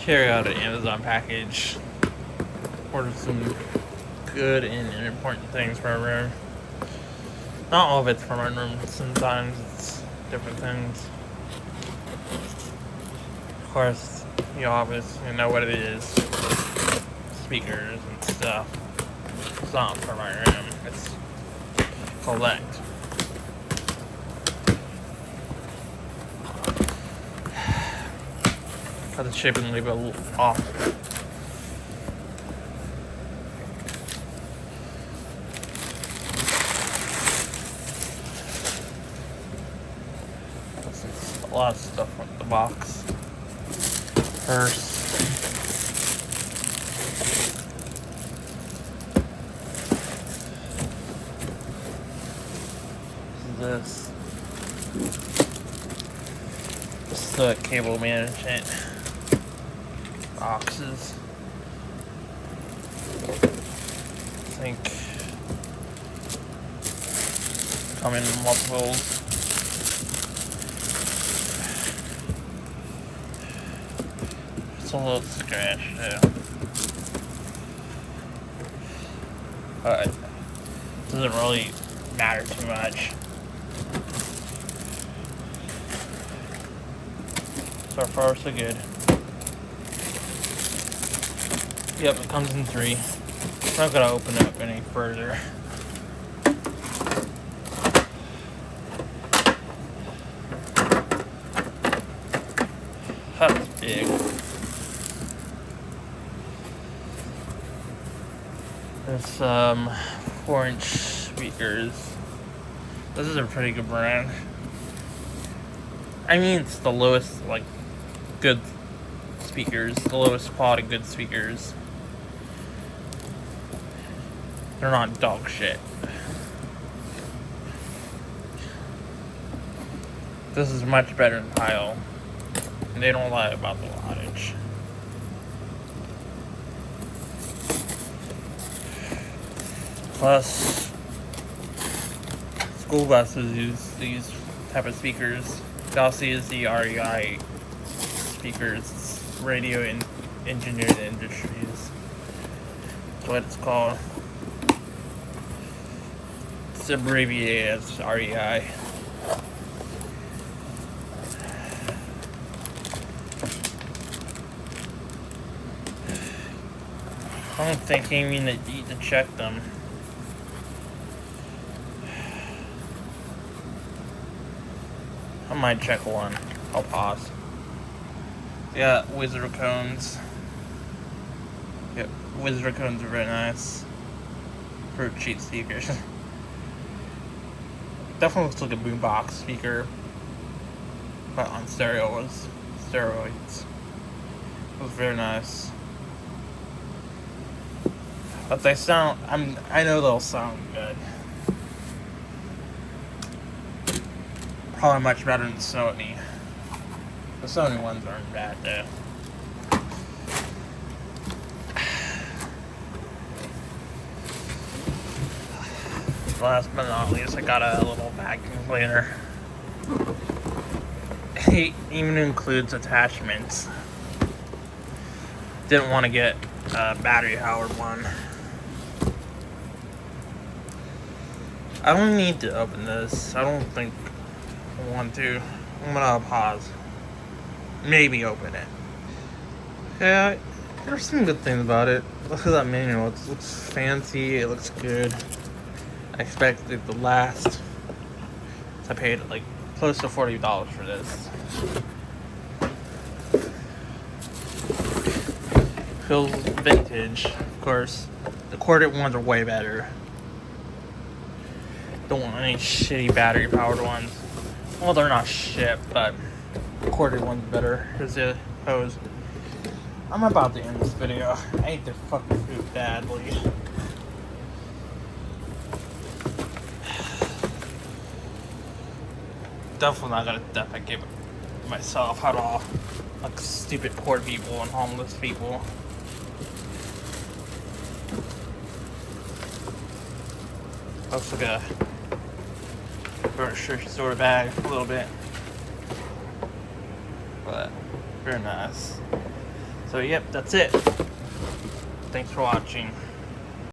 Carry out an Amazon package. Ordered some good and important things for our room. Not all of it's from our room. Sometimes it's different things. Of course, you obviously know what it is. Speakers and stuff. It's not for my room. It's collect. Got the shipping label off. This is a lot of stuff from the box. First, this is the cable management boxes. I think come in multiples. It's a little scratched too, but it doesn't really matter too much. So far, so good. Yep, it comes in 3. I'm not gonna open it up any further. That's big. There's 4-inch speakers. This is a pretty good brand. I mean, it's the lowest, like, good speakers, the lowest quality good speakers. They're not dog shit. This is much better than Tile. And they don't lie about the wattage. Plus, school buses use these type of speakers. They also use the REI speakers. It's Radio Engineered Industries. That's what it's called. It's abbreviated as REI. I don't think I even need to check them. I might check one. I'll pause. Yeah, Wizard cones. Yep, Wizard cones are very nice for cheap speakers. Definitely looks like a boombox speaker, but on steroids. It was very nice. But they sound. I know they'll sound good. Probably much better than Sony. The Sony ones aren't bad though. Last but not least, I got a little vacuum cleaner. It even includes attachments. Didn't want to get a battery powered one. I don't need to open this. I don't think I want to. I'm gonna pause. Maybe open it. Yeah, there's some good things about it. Look at that manual. It looks fancy. It looks good. I expected it to last. I paid like close to $40 for this. Feels vintage, of course. The corded ones are way better. Don't want any shitty battery powered ones. Well, they're not shit, but the corded one's better. Here's the hose. I'm about to end this video. I ate the fucking food badly. Definitely not gonna defecate myself at all. Like stupid poor people and homeless people. Looks like a grocery store bag a little bit. But very nice. So, yep, that's it. Thanks for watching.